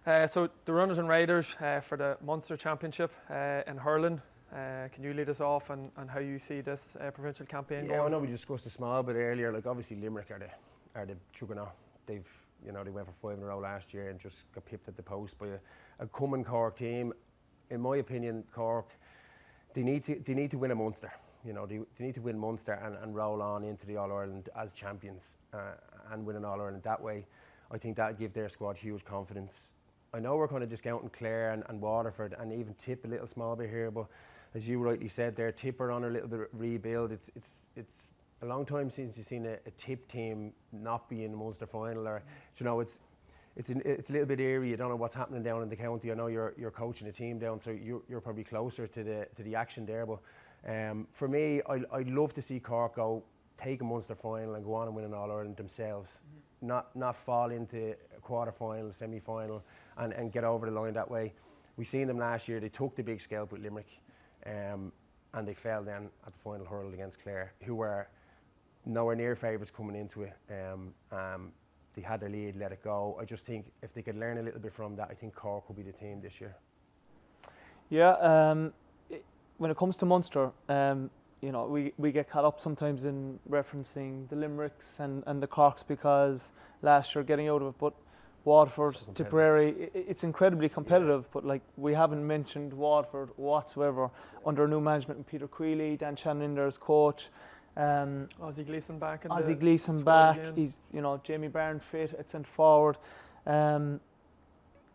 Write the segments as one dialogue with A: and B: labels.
A: So the Runners and Raiders for the Munster Championship in Hurling. Can you lead us off on how you see this provincial campaign going?
B: I know we discussed a small bit earlier. Like obviously Limerick are the juggernaut. They went for 5 in a row last year and just got pipped at the post by a coming Cork team. In my opinion, Cork they need to win a Munster. They need to win Munster and roll on into the All Ireland as champions and win an All Ireland that way. I think that would give their squad huge confidence. I know we're kind of discounting Clare and Waterford and even Tip a little small bit here, but as you rightly said there, Tip are on a little bit of rebuild. It's a long time since you've seen a Tip team not be in the Munster final, or it's a little bit eerie. You don't know what's happening down in the county. I know you're coaching a team down, so you're probably closer to the action there. But for me, I'd love to see Cork go take a Munster final and go on and win an All Ireland themselves, not fall into a quarter final, semi final, and get over the line that way. We seen them last year. They took the big scalp with Limerick, and they fell then at the final hurl against Clare, who were nowhere near favourites coming into it. They had their lead, let it go. I just think if they could learn a little bit from that, I think Cork will be the team this year.
C: Yeah, when it comes to Munster, we get caught up sometimes in referencing the Limericks and the Corks because last year getting out of it, but Waterford, Tipperary, it's incredibly competitive, but like we haven't mentioned Waterford whatsoever under new management and Peter Queally, Dan Shannon in there as coach.
A: Ozzie Gleeson back.
C: Again. He's Jamie Byrne fit at centre forward.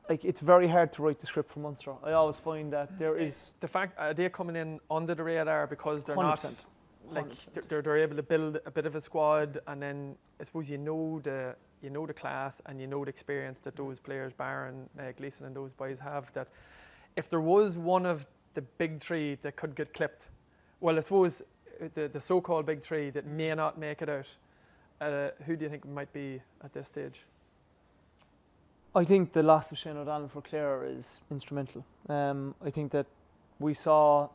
C: It's very hard to write the script for Munster. I always find that there is
A: the fact they're coming in under the radar because they're
C: 100%.
A: not they're able to build a bit of a squad, and then I suppose the class and the experience that those players, Barron, Gleeson and those boys have, that if there was one of the big three that could get clipped, well, I suppose the so-called big three that may not make it out, who do you think might be at this stage?
C: I think the loss of Shane O'Donnell for Clare is instrumental. I think that we saw,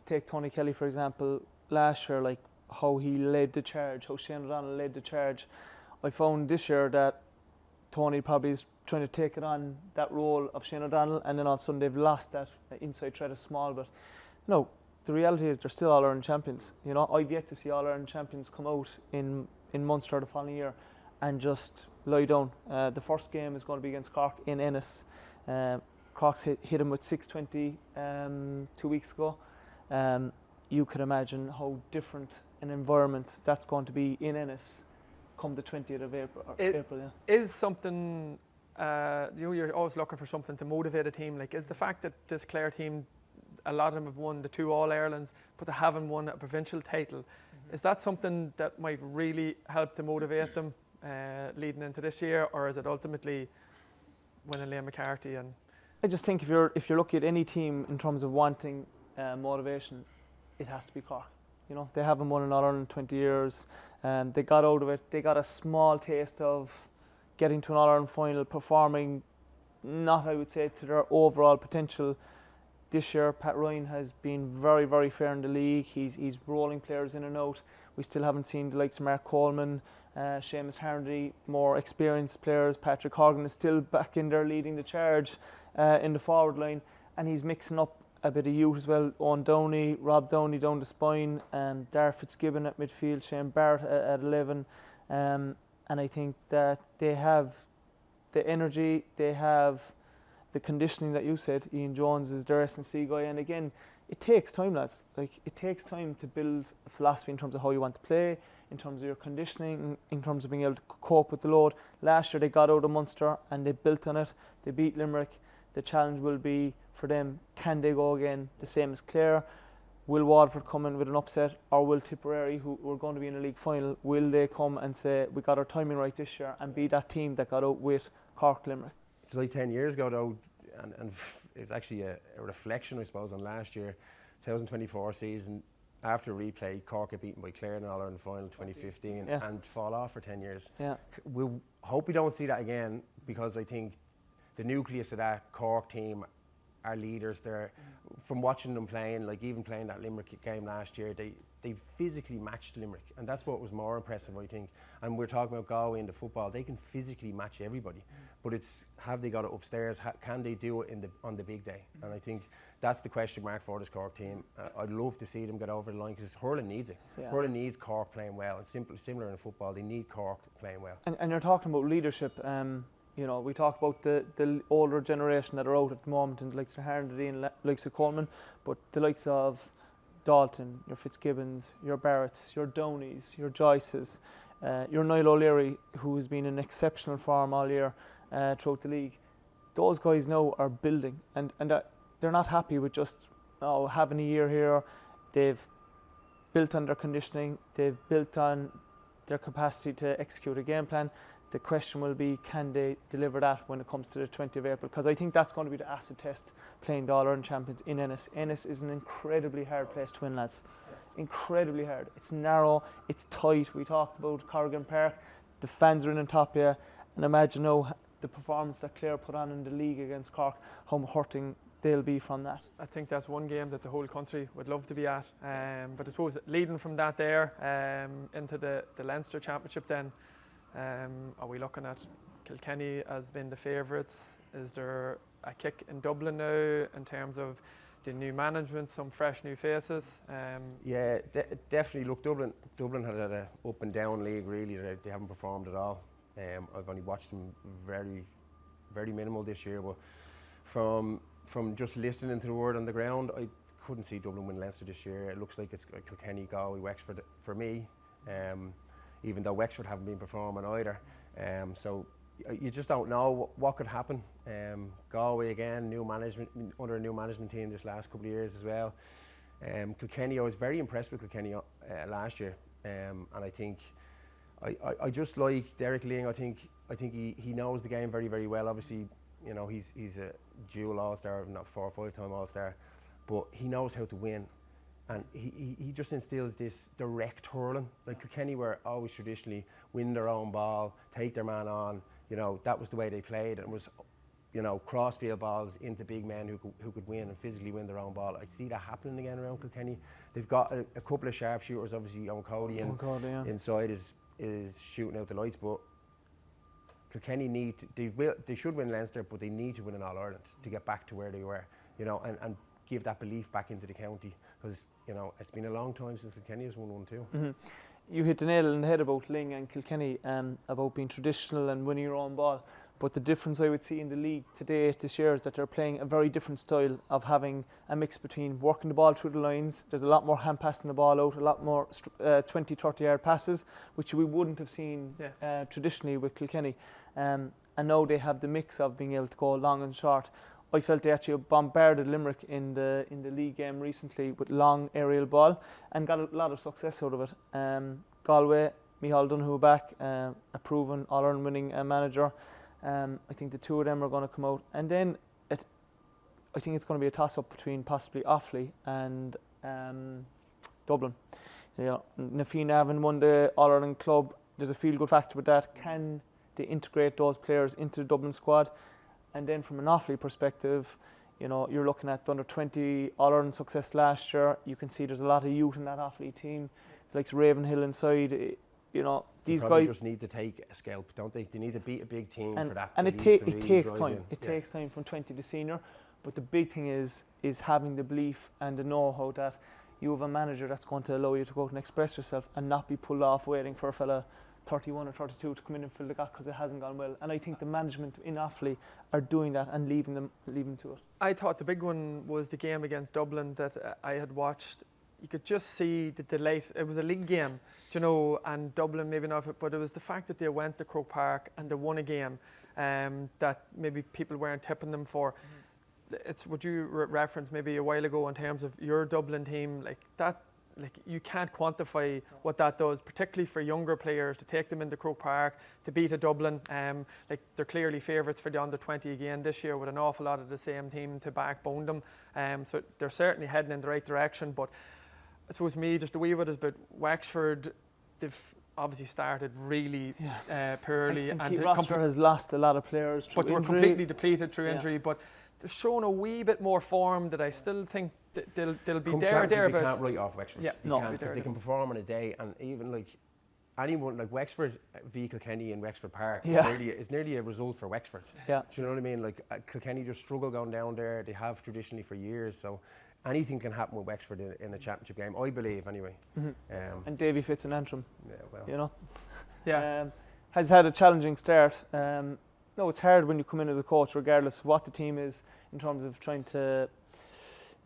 C: take Tony Kelly for example, last year, like how he led the charge, how Shane O'Donnell led the charge. I found this year that Tony probably is trying to take it on, that role of Shane O'Donnell, and then all of a sudden they've lost that inside thread a small bit. No, the reality is they're still All-Ireland champions. I've yet to see All-Ireland champions come out in Munster the following year and just lie down. The first game is going to be against Cork in Ennis. Cork's hit him with 620 2 weeks ago. You could imagine how different an environment that's going to be in Ennis come the 20th of April.
A: Is something, you're always looking for something to motivate a team. Like, is the fact that this Clare team, a lot of them have won the 2 All-Irelands, but they haven't won a provincial title, is that something that might really help to motivate them leading into this year, or is it ultimately winning Liam McCarthy? And
C: I just think if you're looking at any team in terms of wanting motivation, it has to be Cork. They haven't won an All-Ireland in 20 years. They got out of it. They got a small taste of getting to an All-Ireland final, performing not, I would say, to their overall potential. This year, Pat Ryan has been very, very fair in the league. He's rolling players in and out. We still haven't seen the likes of Mark Coleman, Seamus Harnedy, more experienced players. Patrick Horgan is still back in there leading the charge in the forward line, and he's mixing up a bit of youth as well. Owen Downey, Rob Downey down the spine, Dar Fitzgibbon at midfield, Shane Barrett at 11, and I think that they have the energy, they have the conditioning that you said. Ian Jones is their S&C guy, and again, it takes time, lads. Like, it takes time to build a philosophy in terms of how you want to play, in terms of your conditioning, in terms of being able to cope with the load. Last year they got out of Munster and they built on it. They beat Limerick. The challenge will be for them, can they go again the same as Clare? Will Waterford come in with an upset, or will Tipperary, who are going to be in a league final, will they come and say, we got our timing right this year, and be that team that got out with Cork Limerick?
B: It's like 10 years ago though, and it's actually a reflection, I suppose, on last year, 2024 season. After replay, Cork get beaten by Clare in the All-Ireland final 2015 and fall off for 10 years.
C: Yeah.
B: We hope we don't see that again, because I think the nucleus of that Cork team are leaders. They're, from watching them playing, like even playing that Limerick game last year, they physically matched Limerick, and that's what was more impressive, I think. And we're talking about Galway in the football; they can physically match everybody, but it's have they got it upstairs? Can they do it on the big day? And I think that's the question mark for this Cork team. I'd love to see them get over the line because Hurling needs it.
C: Yeah.
B: Hurling needs Cork playing well, and similar in football, they need Cork playing well.
C: And you're talking about leadership. You know, we talk about the older generation that are out at the moment, and the likes of Harnedy and likes of Coleman, but the likes of Dalton, your Fitzgibbons, your Barretts, your Downeys, your Joyces, your Niall O'Leary, who has been in exceptional form all year throughout the league. Those guys now are building, and they're not happy with just having a year here. They've built on their conditioning, they've built on their capacity to execute a game plan. The question will be, can they deliver that when it comes to the 20th of April? Because I think that's going to be the acid test, playing the All-Ireland champions in Ennis. Ennis is an incredibly hard place to win, lads. Incredibly hard. It's narrow, it's tight. We talked about Cadogan Park. The fans are in on top of you. And imagine now the performance that Clare put on in the league against Cork, how hurting they'll be from that.
A: I think that's one game that the whole country would love to be at. But I suppose leading from that there into the Leinster Championship then, are we looking at Kilkenny as being the favourites? Is there a kick in Dublin now in terms of the new management, some fresh new faces?
B: Yeah, definitely. Look, Dublin had an up and down league really. They haven't performed at all. I've only watched them very, very minimal this year, but from just listening to the word on the ground, I couldn't see Dublin win Leinster this year. It looks like it's Kilkenny, Galway, Wexford for me. Even though Wexford haven't been performing either. So you just don't know what could happen. Galway again, under a new management team this last couple of years as well. Kilkenny, I was very impressed with Kilkenny last year, and I think I just like Derek Ling. I think he knows the game very, very well. Obviously, you know, he's a dual All-Star, not 4 or 5 time All-Star, but he knows how to win. And he just instills this direct hurling. Like Kilkenny were always traditionally win their own ball, take their man on. You know, that was the way they played. And it was, you know, crossfield balls into big men who could win and physically win their own ball. I see that happening again around Kilkenny. They've got a couple of sharpshooters, obviously on Cody and inside is shooting out the lights. But Kilkenny they should win Leinster, but they need to win an All-Ireland to get back to where they were. You know, and give that belief back into the county, because you know it's been a long time since Kilkenny has won one too. Mm-hmm.
C: You hit the nail on the head about Ling and Kilkenny, about being traditional and winning your own ball. But the difference I would see in the league today this year is that they're playing a very different style of having a mix between working the ball through the lines. There's a lot more hand passing the ball out, a lot more 20-30 yard passes, which we wouldn't have seen traditionally with Kilkenny. And now they have the mix of being able to go long and short. I felt they actually bombarded Limerick in the league game recently with long aerial ball and got a lot of success out of it. Galway, Micheál Donoghue back, a proven All-Ireland winning manager. I think the two of them are going to come out. And then I think it's going to be a toss-up between possibly Offaly and Dublin. You know, Na Fianna having won the All-Ireland club, there's a feel-good factor with that. Can they integrate those players into the Dublin squad? And then from an Offaly perspective, you know, you're looking at the under-20 All-Ireland success last year. You can see there's a lot of youth in that Offaly team, like Ravenhill inside. You know, these guys
B: just need to take a scalp, don't they? They need to beat a big team for that.
C: And it takes time. It takes time from 20 to senior. But the big thing is having the belief and the know-how that you have a manager that's going to allow you to go out and express yourself and not be pulled off waiting for a fella 31 or 32 to come in and fill the gap because it hasn't gone well. And I think the management in Offaly are doing that and leaving them to it.
A: I thought the big one was the game against Dublin that I had watched. You could just see the delight. It was a league game, you know, and Dublin maybe not, but it was the fact that they went to Croke Park and they won a game that maybe people weren't tipping them for. Mm-hmm. It's what you referenced maybe a while ago in terms of your Dublin team, like that. Like you can't quantify what that does, particularly for younger players to take them into Croke Park to beat a Dublin. Like they're clearly favourites for the under-20 again this year with an awful lot of the same team to backbone them. So they're certainly heading in the right direction. But I suppose just a wee bit is about Wexford. They've obviously started really poorly,
C: and Keith Roster has lost a lot of players through
A: injury. But they were completely depleted through injury. But they're showing a wee bit more form that I still think they'll be
B: Come
A: there,
B: championship, you
A: thereabouts.
B: can't write off Wexford.
A: Yeah,
B: You
C: no.
B: can't, 'cause they can perform on a day, and even like anyone like Wexford v Kilkenny in Wexford Park,
C: Yeah.
B: it's nearly a result for Wexford.
C: Yeah.
B: Do you know what I mean? Like Kilkenny just struggle going down there. They have traditionally for years, so anything can happen with Wexford in a championship game, I believe, anyway.
C: And Davy Fitz and Antrim,
B: Yeah, well,
C: you know.
A: Yeah.
C: Has had a challenging start. No, it's hard when you come in as a coach, regardless of what the team is, in terms of trying to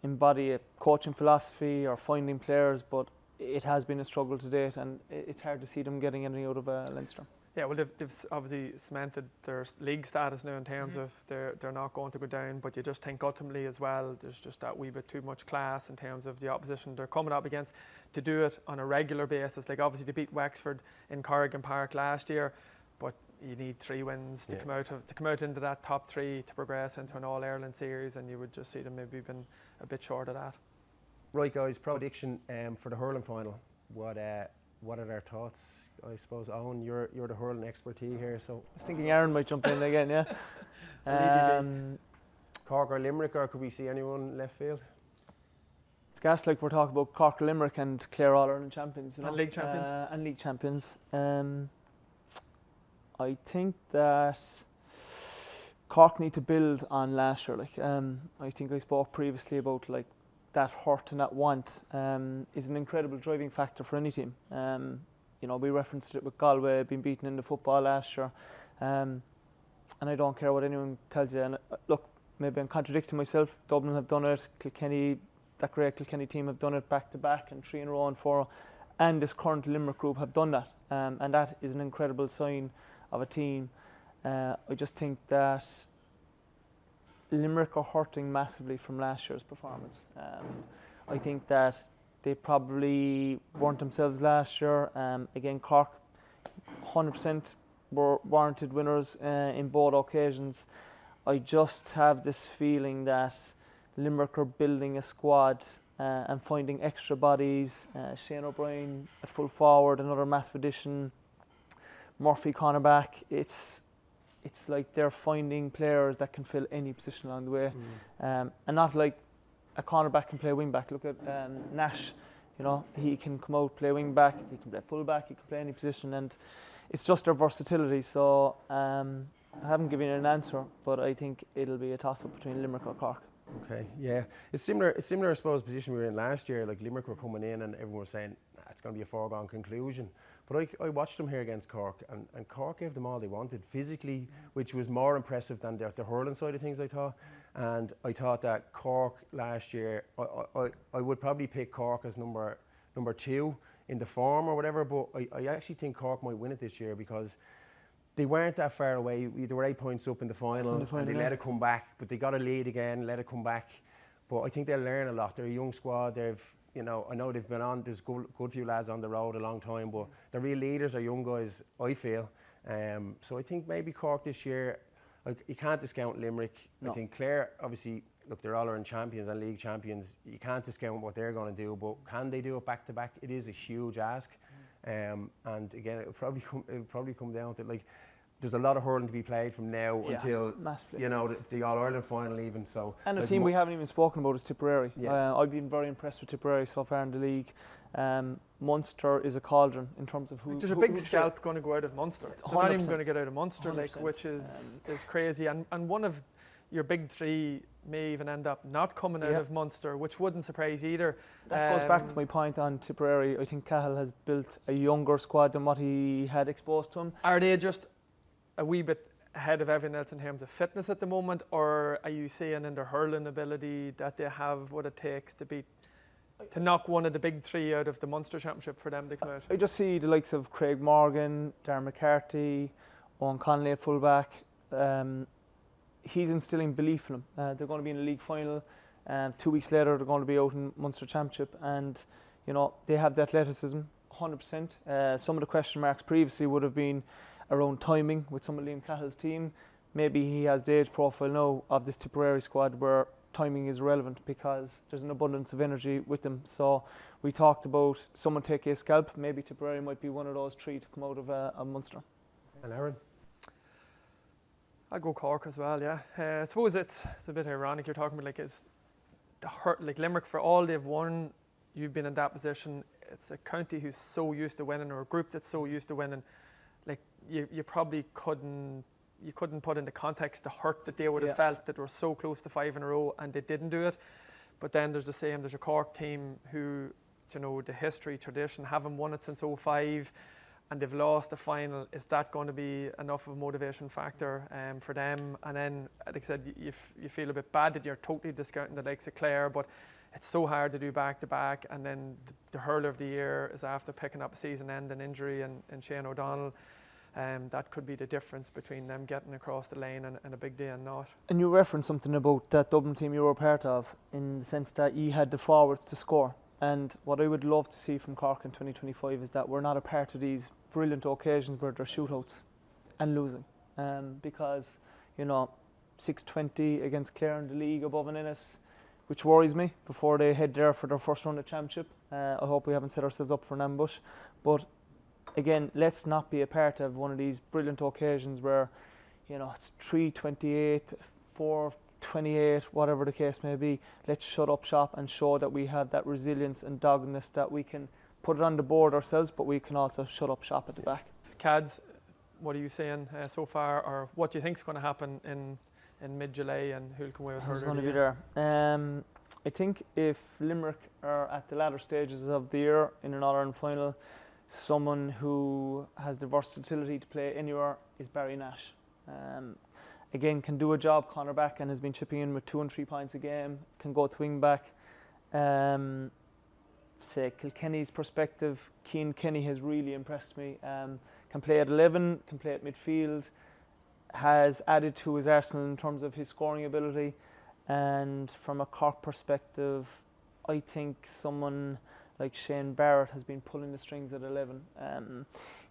C: embody a coaching philosophy or finding players, but it has been a struggle to date, and it's hard to see them getting anything out of Leinster.
A: Yeah, well, they've obviously cemented their league status now in terms of they're not going to go down, but you just think ultimately as well, there's just that wee bit too much class in terms of the opposition they're coming up against to do it on a regular basis. Like obviously they beat Wexford in Cadogan Park last year, but you need 3 wins to come out into that top 3 to progress into an All-Ireland series, and you would just see them maybe been a bit short of that.
B: right, guys. Prediction for the hurling final. What are their thoughts? I suppose, Eoin, you're the hurling expertise here, so
C: I was thinking Aaron might jump in again, yeah.
B: Cork or Limerick, or could we see anyone left field?
C: It's gas like we're talking about Cork, Limerick, and Clare All-Ireland champions, you know?
A: And league champions.
C: And league champions. I think that Cork need to build on last year. Like, I think I spoke previously about like that hurt and that want is an incredible driving factor for any team. You know, we referenced it with Galway being beaten in the football last year, and I don't care what anyone tells you. And look, maybe I'm contradicting myself. Dublin have done it. Kilkenny, that great Kilkenny team, have done it back to back and 3 in a row and 4, and this current Limerick group have done that, and that is an incredible sign of a team. I just think that Limerick are hurting massively from last year's performance. I think that they probably weren't themselves last year. Again, Cork 100% were warranted winners in both occasions. I just have this feeling that Limerick are building a squad and finding extra bodies. Shane O'Brien at full forward, another massive addition. Murphy cornerback. It's like they're finding players that can fill any position along the way, and not like a cornerback can play wing back. Look at Nash, you know, he can come out, play wing back, he can play full back, he can play any position, and it's just their versatility. So I haven't given you an answer, but I think it'll be a toss-up between Limerick or Cork.
B: Okay, yeah, it's similar. I suppose, position we were in last year. Like Limerick were coming in, and everyone was saying it's going to be a foregone conclusion. But I watched them here against Cork, and Cork gave them all they wanted physically, which was more impressive than the hurling side of things, I thought. And I thought that Cork last year, I would probably pick Cork as number 2 in the form or whatever, but I actually think Cork might win it this year because they weren't that far away. They were 8 points up in the final, and they let it come back, but they got a lead again, let it come back. But I think they'll learn a lot. They're a young squad. I know they've been on. There's good few lads on the road a long time, but the real leaders are young guys, I feel. So I think maybe Cork this year, like you can't discount Limerick. No. I think Clare, obviously, look, they're All-Ireland champions and league champions. You can't discount what they're going to do, but can they do it back to back? It is a huge ask. And again, it'll probably come down to like. There's a lot of hurling to be played from now until
C: massively.
B: You know the All-Ireland final even. So
C: and a team we haven't even spoken about is Tipperary.
B: Yeah.
C: I've been very impressed with Tipperary so far in the league. Munster is a cauldron in terms of who.
A: There's a big scalp going to go out of Munster. They're not even going to get out of Munster, like, which is crazy. And one of your big 3 may even end up not coming out of Munster, which wouldn't surprise either.
C: That goes back to my point on Tipperary. I think Cahill has built a younger squad than what he had exposed to him.
A: Are they just a wee bit ahead of everyone else in terms of fitness at the moment, or are you saying in their hurling ability that they have what it takes to knock one of the big 3 out of the Munster Championship for them to come out?
C: I just see the likes of Craig Morgan, Darren McCarthy, Eoin Connolly at fullback. He's instilling belief in them. They're going to be in a league final. 2 weeks later, they're going to be out in Munster Championship, and you know they have the athleticism, 100%. Some of the question marks previously would have been around timing with some of Liam Cahill's team. Maybe he has the age profile now of this Tipperary squad where timing is relevant because there's an abundance of energy with them. So we talked about someone take a scalp. Maybe Tipperary might be one of those 3 to come out of Munster.
B: And Aaron?
A: I'll go Cork as well, yeah. I suppose it's a bit ironic you're talking about, like, is the hurt, like Limerick, for all they've won, you've been in that position. It's a county who's so used to winning, or a group that's so used to winning. Like, you probably couldn't put into context the hurt that they would have felt that were so close to 5 in a row and they didn't do it. But then there's a Cork team who, you know, the history, tradition, haven't won it since 2005, and they've lost the final. Is that going to be enough of a motivation factor for them? And then, like I said, you feel a bit bad that you're totally discounting the likes of Clare, but it's so hard to do back-to-back. And then the hurler of the year is after picking up a season-ending injury and Shane O'Donnell. That could be the difference between them getting across the lane and a big day and not.
C: And you referenced something about that Dublin team you were a part of, in the sense that you had the forwards to score. And what I would love to see from Cork in 2025 is that we're not a part of these brilliant occasions where they're shootouts and losing. Because, you know, 6-20 against Clare in the league above an Innis, which worries me before they head there for their first round of championship. I hope we haven't set ourselves up for an ambush. But again, let's not be a part of one of these brilliant occasions where, you know, it's 3-28, 4-28, whatever the case may be. Let's shut up shop and show that we have that resilience and doggedness, that we can put it on the board ourselves, but we can also shut up shop at the back.
A: Cads, what are you saying so far, or what do you think is going to happen in mid-July, and who'll come away with
C: Who's
A: hurler
C: going
A: of
C: to
A: the
C: be
A: year?
C: there? I think if Limerick are at the latter stages of the year in an All-Ireland final, someone who has the versatility to play anywhere is Barry Nash. Again, can do a job cornerback and has been chipping in with 2 and 3 points a game, can go to wing back. Say Kilkenny's perspective, Cian Kenny has really impressed me. Can play at 11, can play at midfield, has added to his arsenal in terms of his scoring ability. And from a Cork perspective, I think someone like Shane Barrett has been pulling the strings at 11.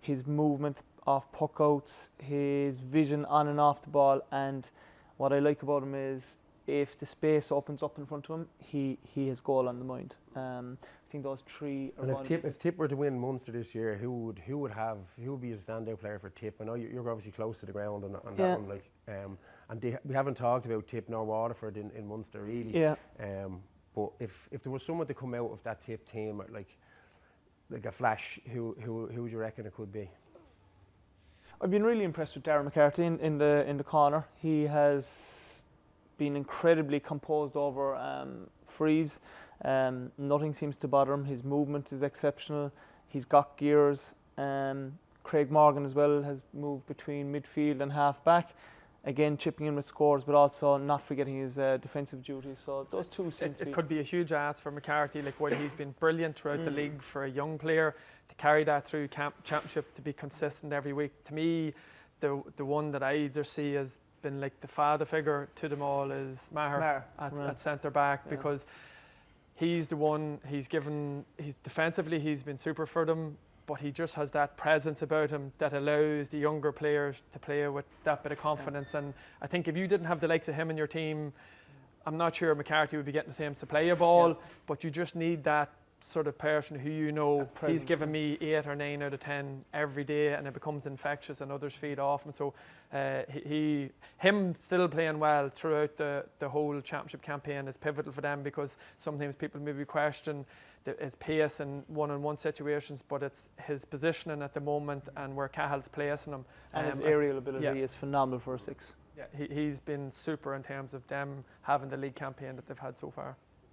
C: His movement off puck outs, his vision on and off the ball, and what I like about him is if the space opens up in front of him, he has goal on the mind. I think those 3 are.
B: And if Tip were to win Munster this year, who would be a standout player for Tip? I know you're obviously close to the ground on that one, like, and we haven't talked about Tip nor Waterford in Munster really.
C: Yeah.
B: But if there was someone to come out of that Tip team, like a flash, who would you reckon it could be?
C: I've been really impressed with Darren McCarthy in the corner. He has been incredibly composed over frees. Nothing seems to bother him. His movement is exceptional. He's got gears. Craig Morgan as well has moved between midfield and half back. Again, chipping in with scores, but also not forgetting his defensive duties. So those two seem to be.
A: It could be a huge ask for McCarthy, like while he's been brilliant throughout the league for a young player, to carry that through championship, to be consistent every week. To me, the one that I just see as been like the father figure to them all is Maher at centre back, because he's the one. He's defensively, he's been super for them. But he just has that presence about him that allows the younger players to play with that bit of confidence. And I think if you didn't have the likes of him in your team, I'm not sure McCarthy would be getting the same supply of ball, but you just need that sort of person who, you know, he's given me 8 or 9 out of 10 every day, and it becomes infectious and others feed off him. So him still playing well throughout the whole championship campaign is pivotal for them, because sometimes people maybe question his pace in one-on-one situations, but it's his positioning at the moment and where Cahill's placing him.
C: And his aerial ability is phenomenal for a 6.
A: Yeah, he's been super in terms of them having the league campaign that they've had so far.